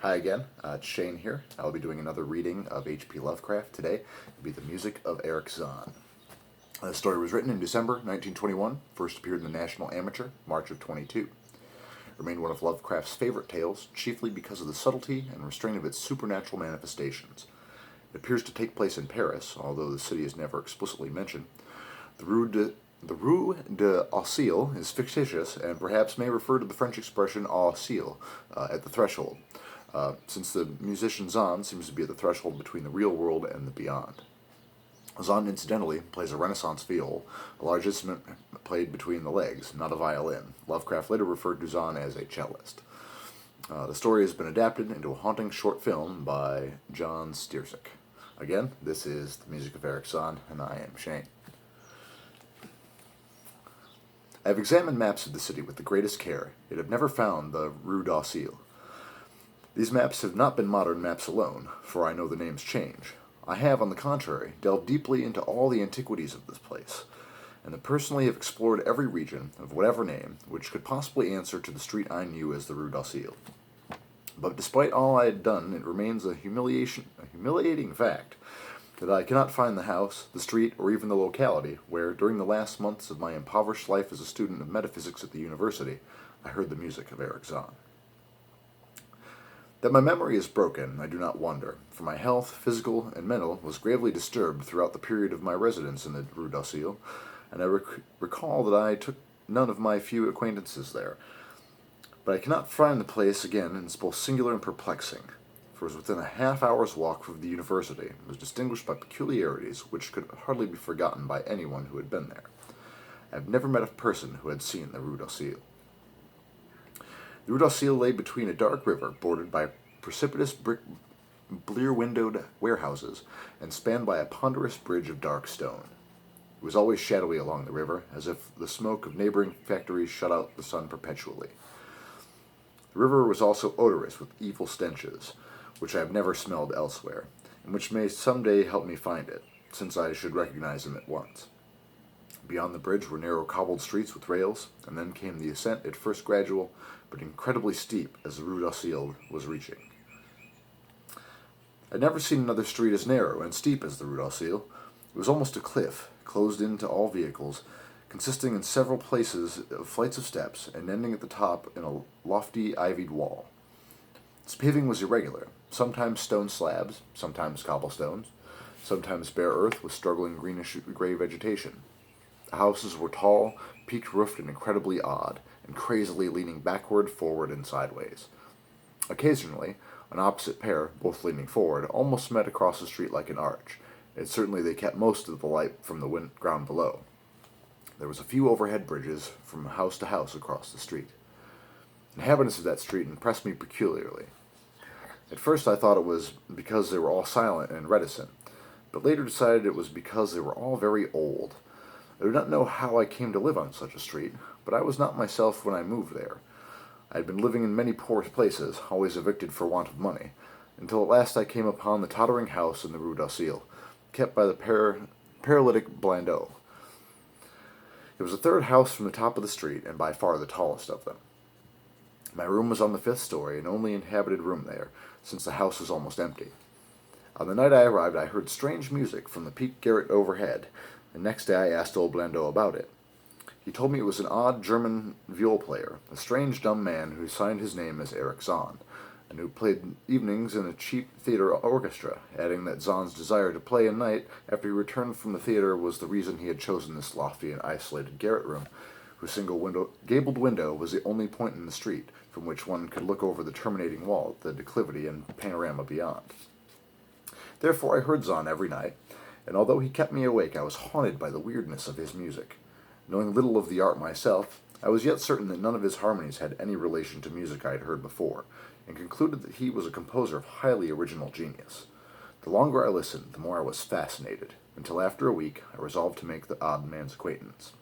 Hi again, it's Shane here. I'll be doing another reading of H.P. Lovecraft today. It'll be the music of Erich Zann. The story was written in December 1921, first appeared in the National Amateur, March of 22. Remained one of Lovecraft's favorite tales, chiefly because of the subtlety and restraint of its supernatural manifestations. It appears to take place in Paris, although the city is never explicitly mentioned. The Rue de Auxil is fictitious and perhaps may refer to the French expression Auxil, at the threshold, since the musician Zann seems to be at the threshold between the real world and the beyond. Zann, incidentally, plays a Renaissance viol, a large instrument played between the legs, not a violin. Lovecraft later referred to Zann as a cellist. The story has been adapted into a haunting short film by John Stierczyk. Again, this is the music of Erich Zann, and I am Shane. I have examined maps of the city with the greatest care, yet have never found the Rue d'Auxil. These maps have not been modern maps alone, for I know the names change. I have, on the contrary, delved deeply into all the antiquities of this place, and personally have explored every region, of whatever name, which could possibly answer to the street I knew as the Rue d'Auxil. But despite all I had done, it remains a humiliating fact that I cannot find the house, the street, or even the locality where, during the last months of my impoverished life as a student of metaphysics at the university, I heard the music of Erich Zann. That my memory is broken, I do not wonder, for my health, physical and mental, was gravely disturbed throughout the period of my residence in the Rue d'Auxil, and I recall that I took none of my few acquaintances there. But I cannot find the place again, and it's both singular and perplexing, for it was within a half-hour's walk from the university, and was distinguished by peculiarities which could hardly be forgotten by anyone who had been there. I have never met a person who had seen the Rue d'Auxil. The Rue d'Auxil lay between a dark river bordered by precipitous blear-windowed warehouses and spanned by a ponderous bridge of dark stone. It was always shadowy along the river, as if the smoke of neighboring factories shut out the sun perpetually. The river was also odorous with evil stenches, which I have never smelled elsewhere, and which may some day help me find it, since I should recognize them at once. Beyond the bridge were narrow cobbled streets with rails, and then came the ascent, at first gradual, but incredibly steep as the Rue d'Auxil was reaching. I had never seen another street as narrow and steep as the Rue d'Auxil. It was almost a cliff, closed in to all vehicles, consisting in several places of flights of steps, and ending at the top in a lofty ivied wall. Its paving was irregular, sometimes stone slabs, sometimes cobblestones, sometimes bare earth with struggling greenish-gray vegetation. The houses were tall, peaked-roofed and incredibly odd, and crazily leaning backward, forward, and sideways. Occasionally, an opposite pair, both leaning forward, almost met across the street like an arch, and certainly they kept most of the light from the ground below. There was a few overhead bridges from house to house across the street. The inhabitants of that street impressed me peculiarly. At first I thought it was because they were all silent and reticent, but later decided it was because they were all very old. I do not know how I came to live on such a street, but I was not myself when I moved there. I had been living in many poor places, always evicted for want of money, until at last I came upon the tottering house in the Rue d'Auxil, kept by the paralytic Blandot. It was the third house from the top of the street, and by far the tallest of them. My room was on the 5th story, and only inhabited room there, since the house was almost empty. On the night I arrived, I heard strange music from the peaked garret overhead, and next day I asked old Blandot about it. He told me it was an odd German viol player, a strange dumb man who signed his name as Erich Zann, and who played evenings in a cheap theater orchestra, adding that Zann's desire to play at night after he returned from the theater was the reason he had chosen this lofty and isolated garret room, whose gabled window was the only point in the street from which one could look over the terminating wall, the declivity, and panorama beyond. Therefore I heard Zann every night, and although he kept me awake, I was haunted by the weirdness of his music. Knowing little of the art myself, I was yet certain that none of his harmonies had any relation to music I had heard before, and concluded that he was a composer of highly original genius. The longer I listened, the more I was fascinated, until after a week I resolved to make the odd man's acquaintance.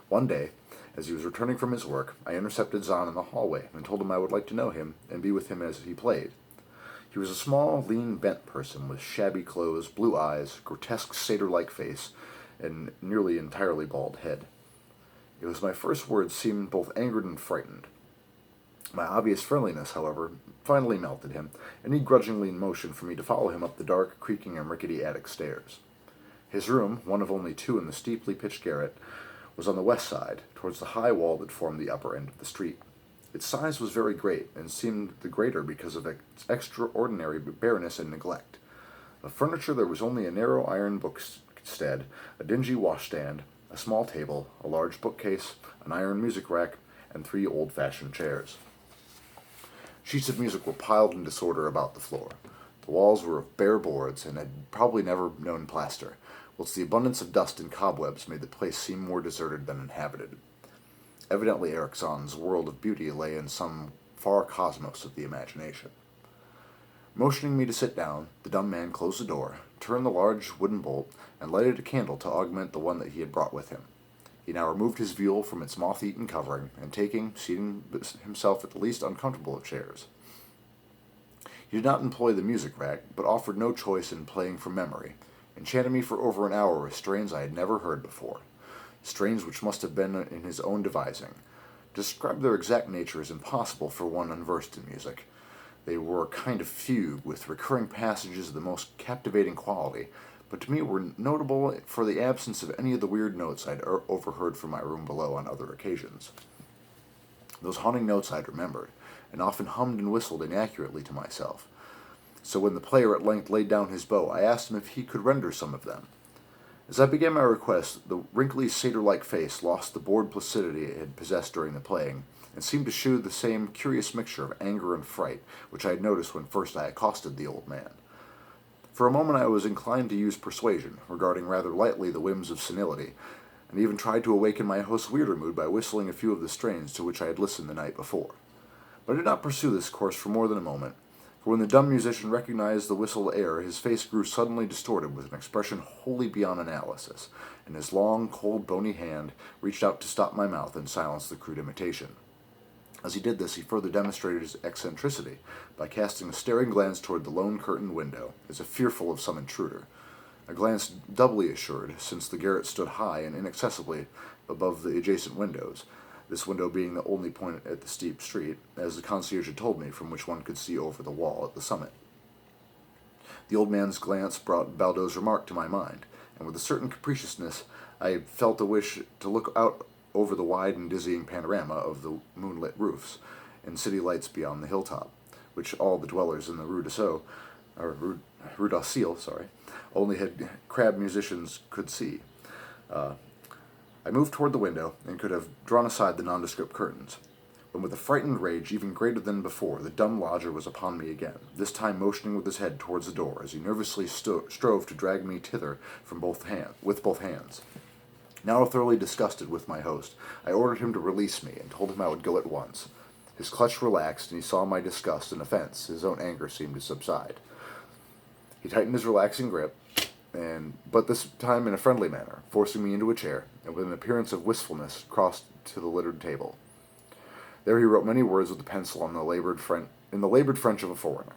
One day, as he was returning from his work, I intercepted Zann in the hallway and told him I would like to know him and be with him as he played. He was a small, lean, bent person with shabby clothes, blue eyes, grotesque satyr-like face, and nearly entirely bald head. It was my first words seemed both angered and frightened. My obvious friendliness, however, finally melted him, and he grudgingly motioned for me to follow him up the dark, creaking, and rickety attic stairs. His room, one of only two in the steeply pitched garret, was on the west side, towards the high wall that formed the upper end of the street. Its size was very great, and seemed the greater because of its extraordinary bareness and neglect. Of furniture there was only a narrow iron bookstead, a dingy washstand, a small table, a large bookcase, an iron music rack, and 3 old-fashioned chairs. Sheets of music were piled in disorder about the floor. The walls were of bare boards, and had probably never known plaster, whilst the abundance of dust and cobwebs made the place seem more deserted than inhabited. Evidently Erich Zann's world of beauty lay in some far cosmos of the imagination. Motioning me to sit down, the dumb man closed the door, turned the large wooden bolt, and lighted a candle to augment the one that he had brought with him. He now removed his viol from its moth-eaten covering, and seating himself at the least uncomfortable of chairs. He did not employ the music rack, but offered no choice in playing from memory, enchanted me for over an hour with strains I had never heard before, strains which must have been in his own devising. To describe their exact nature is impossible for one unversed in music. They were a kind of fugue, with recurring passages of the most captivating quality, but to me were notable for the absence of any of the weird notes I'd overheard from my room below on other occasions. Those haunting notes I'd remembered, and often hummed and whistled inaccurately to myself. So when the player at length laid down his bow, I asked him if he could render some of them. As I began my request, the wrinkly satyr-like face lost the bored placidity it had possessed during the playing, and seemed to shew the same curious mixture of anger and fright which I had noticed when first I accosted the old man. For a moment I was inclined to use persuasion, regarding rather lightly the whims of senility, and even tried to awaken my host's weirder mood by whistling a few of the strains to which I had listened the night before. But I did not pursue this course for more than a moment, for when the dumb musician recognized the whistled air, his face grew suddenly distorted with an expression wholly beyond analysis, and his long, cold, bony hand reached out to stop my mouth and silence the crude imitation. As he did this, he further demonstrated his eccentricity by casting a staring glance toward the lone curtained window, as if fearful of some intruder, a glance doubly assured, since the garret stood high and inaccessibly above the adjacent windows, this window being the only point at the steep street, as the concierge had told me, from which one could see over the wall at the summit. The old man's glance brought Baldo's remark to my mind, and with a certain capriciousness I felt a wish to look out over the wide and dizzying panorama of the moonlit roofs and city lights beyond the hilltop, which all the dwellers in the Rue d'Auxil, only had crab musicians could see. I moved toward the window, and could have drawn aside the nondescript curtains, when with a frightened rage even greater than before, the dumb lodger was upon me again, this time motioning with his head towards the door, as he nervously strove to drag me thither with both hands. Now thoroughly disgusted with my host, I ordered him to release me, and told him I would go at once. His clutch relaxed, and he saw my disgust and offense. His own anger seemed to subside. He tightened his relaxing grip, but this time in a friendly manner, forcing me into a chair, and with an appearance of wistfulness crossed to the littered table. There he wrote many words with a pencil in the labored French of a foreigner.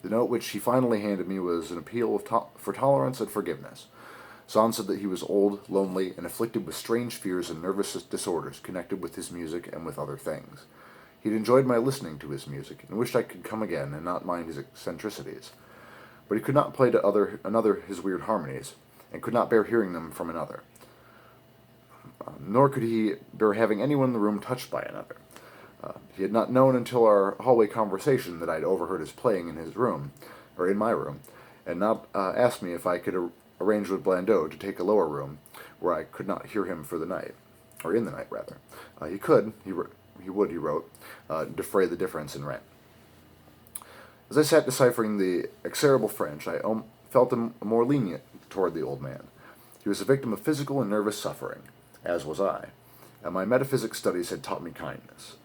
The note which he finally handed me was an appeal for tolerance and forgiveness. Zann said that he was old, lonely, and afflicted with strange fears and nervous disorders connected with his music and with other things. He had enjoyed my listening to his music, and wished I could come again and not mind his eccentricities. But he could not play to another his weird harmonies, and could not bear hearing them from another. Nor could he bear having anyone in the room touched by another. He had not known until our hallway conversation that I had overheard his playing in his room, or in my room, and not asked me if I could arrange with Blandot to take a lower room, where I could not hear him for the night, or in the night rather. He would, he wrote, defray the difference in rent. As I sat deciphering the execrable French, I felt more lenient toward the old man. He was a victim of physical and nervous suffering, as was I, and my metaphysics studies had taught me kindness.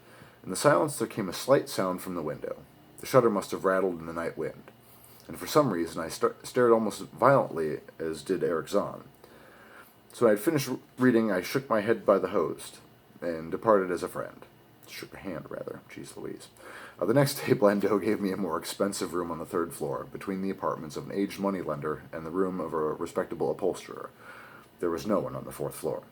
In the silence there came a slight sound from the window. The shutter must have rattled in the night wind, and for some reason I stared almost violently, as did Erich Zann. So when I had finished reading, I shook my head by the host, and departed as a friend. Shook a hand, rather. Jeez Louise. The next day, Blandot gave me a more expensive room on the 3rd floor, between the apartments of an aged moneylender and the room of a respectable upholsterer. There was no one on the 4th floor.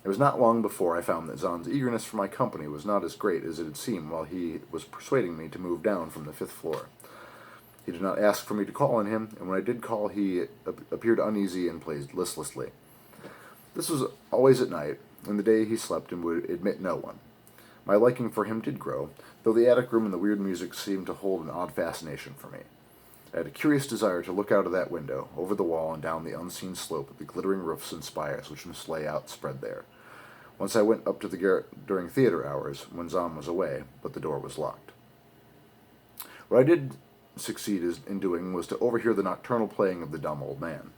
It was not long before I found that Zann's eagerness for my company was not as great as it had seemed while he was persuading me to move down from the 5th floor. He did not ask for me to call on him, and when I did call he appeared uneasy and played listlessly. This was always at night, and the day he slept and would admit no one. My liking for him did grow, though the attic room and the weird music seemed to hold an odd fascination for me. I had a curious desire to look out of that window, over the wall and down the unseen slope at the glittering roofs and spires which Miss lay outspread there. Once I went up to the garret during theater hours, when Zann was away, but the door was locked. What I did succeed in doing was to overhear the nocturnal playing of the dumb old man.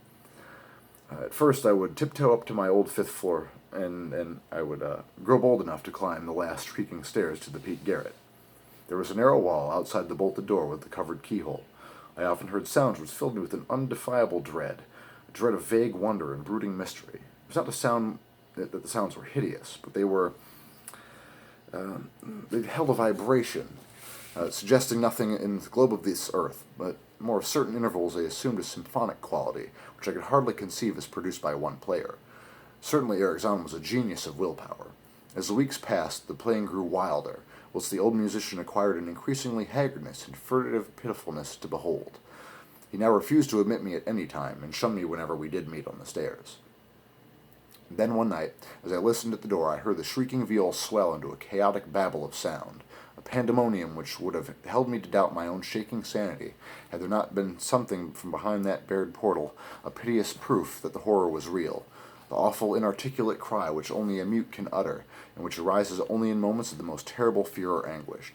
At first I would tiptoe up to my old 5th floor, and I would grow bold enough to climb the last creaking stairs to the peak garret. There was a narrow wall outside the bolted door with the covered keyhole. I often heard sounds which filled me with an undefinable dread, a dread of vague wonder and brooding mystery. It was not that the sounds were hideous, but they held a vibration, suggesting nothing in the globe of this earth, but more at certain intervals they assumed a symphonic quality, which I could hardly conceive as produced by one player. Certainly Erich Zann was a genius of willpower. As the weeks passed, the playing grew wilder, whilst the old musician acquired an increasingly haggardness and furtive pitifulness to behold. He now refused to admit me at any time, and shunned me whenever we did meet on the stairs. Then one night, as I listened at the door, I heard the shrieking viol swell into a chaotic babble of sound, a pandemonium which would have held me to doubt my own shaking sanity, had there not been something from behind that bared portal, a piteous proof that the horror was real, the awful inarticulate cry which only a mute can utter, and which arises only in moments of the most terrible fear or anguish.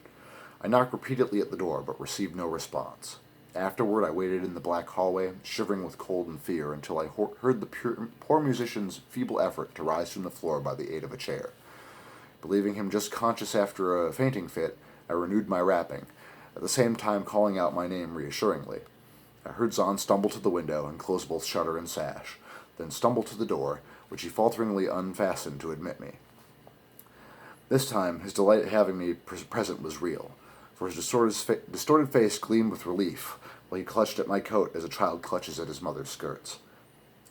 I knocked repeatedly at the door, but received no response. Afterward I waited in the black hallway, shivering with cold and fear, until I heard the poor musician's feeble effort to rise from the floor by the aid of a chair. Believing him just conscious after a fainting fit, I renewed my rapping, at the same time calling out my name reassuringly. I heard Zann stumble to the window and close both shutter and sash, then stumble to the door, which he falteringly unfastened to admit me. This time his delight at having me present was real, for his distorted face gleamed with relief, while he clutched at my coat as a child clutches at his mother's skirts.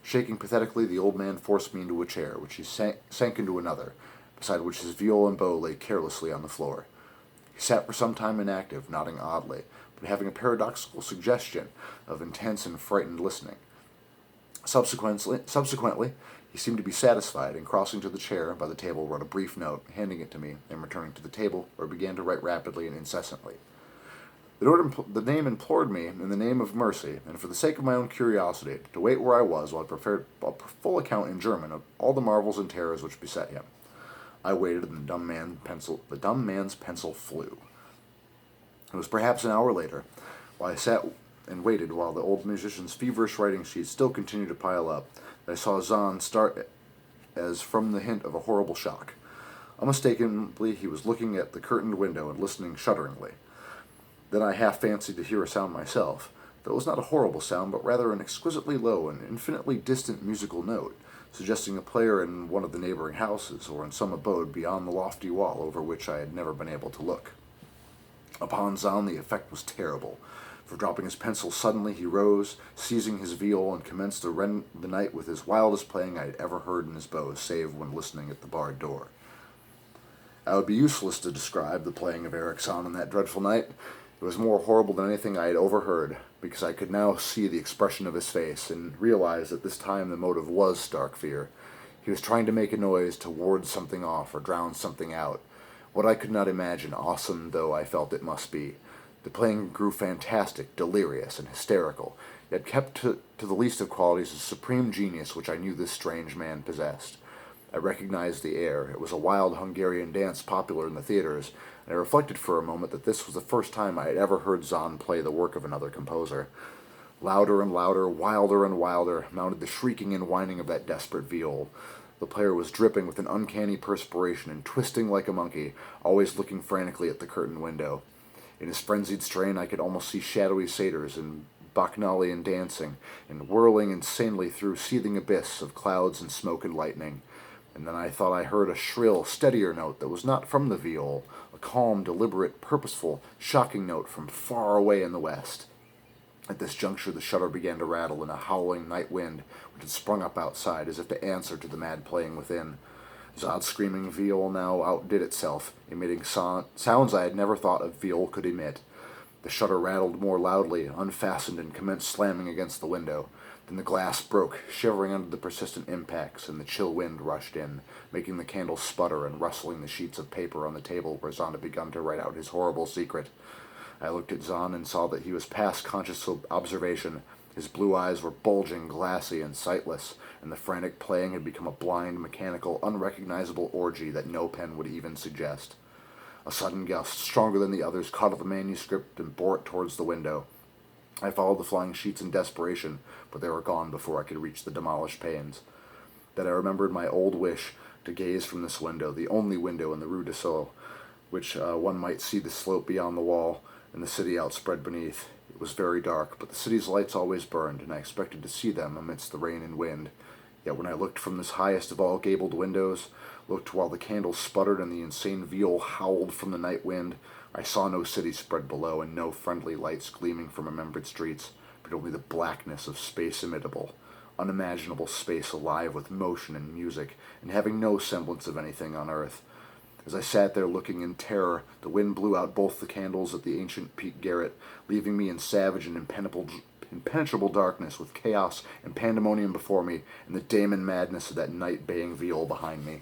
Shaking pathetically, the old man forced me into a chair, which he sank into another, beside which his viol and bow lay carelessly on the floor. He sat for some time inactive, nodding oddly, but having a paradoxical suggestion of intense and frightened listening. Subsequently, he seemed to be satisfied, and crossing to the chair by the table wrote a brief note, handing it to me, and returning to the table, where he began to write rapidly and incessantly. The name implored me, in the name of mercy, and for the sake of my own curiosity, to wait where I was while I prepared a full account in German of all the marvels and terrors which beset him. I waited, and the dumb man's pencil flew. It was perhaps an hour later, while I sat and waited while the old musician's feverish writing sheets still continued to pile up, that I saw Zann start as from the hint of a horrible shock. Unmistakably he was looking at the curtained window and listening shudderingly. Then I half fancied to hear a sound myself, though it was not a horrible sound, but rather an exquisitely low and infinitely distant musical note, suggesting a player in one of the neighboring houses, or in some abode beyond the lofty wall over which I had never been able to look. Upon Zann the effect was terrible, for dropping his pencil suddenly he rose, seizing his viol, and commenced to rend the night with his wildest playing I had ever heard in his bow, save when listening at the barred door. It would be useless to describe the playing of Erich Zann on that dreadful night. It was more horrible than anything I had overheard, because I could now see the expression of his face, and realize that this time the motive was stark fear. He was trying to make a noise to ward something off or drown something out. What I could not imagine, awesome though I felt it must be. The playing grew fantastic, delirious, and hysterical, yet kept to the least of qualities of supreme genius which I knew this strange man possessed. I recognized the air. It was a wild Hungarian dance popular in the theaters, and I reflected for a moment that this was the first time I had ever heard Zann play the work of another composer. Louder and louder, wilder and wilder, mounted the shrieking and whining of that desperate viol. The player was dripping with an uncanny perspiration and twisting like a monkey, always looking frantically at the curtained window. In his frenzied strain I could almost see shadowy satyrs and bacchanalian dancing, and whirling insanely through seething abyss of clouds and smoke and lightning. And then I thought I heard a shrill, steadier note that was not from the viol, a calm, deliberate, purposeful, shocking note from far away in the west. At this juncture the shutter began to rattle in a howling night wind which had sprung up outside as if to answer to the mad playing within. Zod's screaming viol now outdid itself, emitting sounds I had never thought a viol could emit. The shutter rattled more loudly, unfastened, and commenced slamming against the window. Then the glass broke, shivering under the persistent impacts, and the chill wind rushed in, making the candle sputter and rustling the sheets of paper on the table where Zann had begun to write out his horrible secret. I looked at Zann and saw that he was past conscious observation. His blue eyes were bulging, glassy, and sightless, and the frantic playing had become a blind, mechanical, unrecognizable orgy that no pen would even suggest. A sudden gust, stronger than the others, caught at the manuscript and bore it towards the window. I followed the flying sheets in desperation, but they were gone before I could reach the demolished panes. Then I remembered my old wish to gaze from this window, the only window in the Rue de Sceaux, which one might see the slope beyond the wall and the city outspread beneath. It was very dark, but the city's lights always burned, and I expected to see them amidst the rain and wind. Yet when I looked from this highest of all gabled windows, looked while the candles sputtered and the insane viol howled from the night wind, I saw no city spread below and no friendly lights gleaming from remembered streets, but only the blackness of space imitable, unimaginable space alive with motion and music, and having no semblance of anything on earth. As I sat there looking in terror, the wind blew out both the candles at the ancient peak garret, leaving me in savage and impenetrable darkness, with chaos and pandemonium before me, and the daemon madness of that night-baying viol behind me.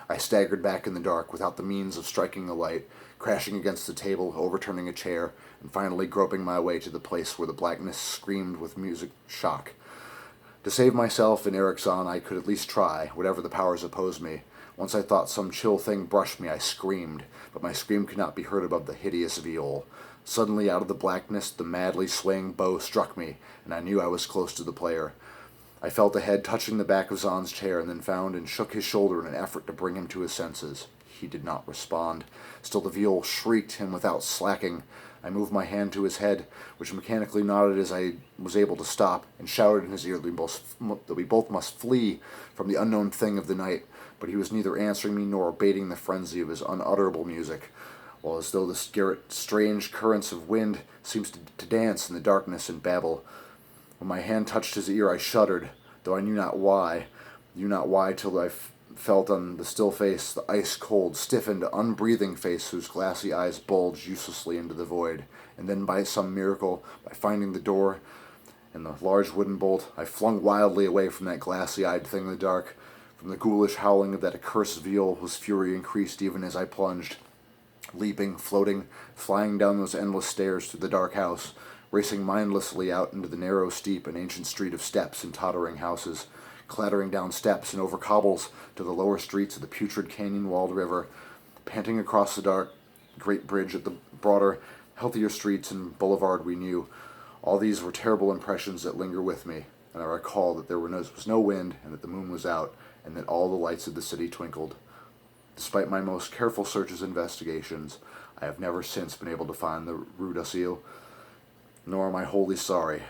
I staggered back in the dark, without the means of striking a light, crashing against the table, overturning a chair, and finally groping my way to the place where the blackness screamed with music shock. To save myself and Erich Zann I could at least try, whatever the powers opposed me. Once I thought some chill thing brushed me, I screamed, but my scream could not be heard above the hideous viol. Suddenly, out of the blackness, the madly swaying bow struck me, and I knew I was close to the player. I felt a head touching the back of Zann's chair, and then found and shook his shoulder in an effort to bring him to his senses. He did not respond. Still the viol shrieked him without slacking. I moved my hand to his head, which mechanically nodded as I was able to stop, and shouted in his ear that we both must flee from the unknown thing of the night, but he was neither answering me nor abating the frenzy of his unutterable music, while as though the garret's strange currents of wind seemed to dance in the darkness and babble. When my hand touched his ear I shuddered, though I knew not why till I felt on the still face the ice-cold, stiffened, unbreathing face whose glassy eyes bulged uselessly into the void, and then by some miracle, by finding the door and the large wooden bolt, I flung wildly away from that glassy-eyed thing in the dark. From the ghoulish howling of that accursed viol, whose fury increased even as I plunged, leaping, floating, flying down those endless stairs through the dark house, racing mindlessly out into the narrow, steep, and ancient street of steps and tottering houses, clattering down steps and over cobbles to the lower streets of the putrid canyon-walled river, panting across the dark, great bridge at the broader, healthier streets and boulevard we knew. All these were terrible impressions that linger with me, and I recall that there was no wind, and that the moon was out, and that all the lights of the city twinkled. Despite my most careful searches and investigations, I have never since been able to find the Rue d'Asile, nor am I wholly sorry,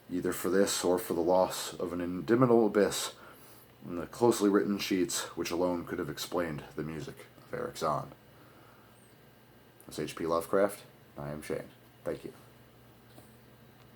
either for this or for the loss of an indomitable abyss in the closely written sheets which alone could have explained the music of Erich Zann. That's H.P. Lovecraft. I am Shane. Thank you.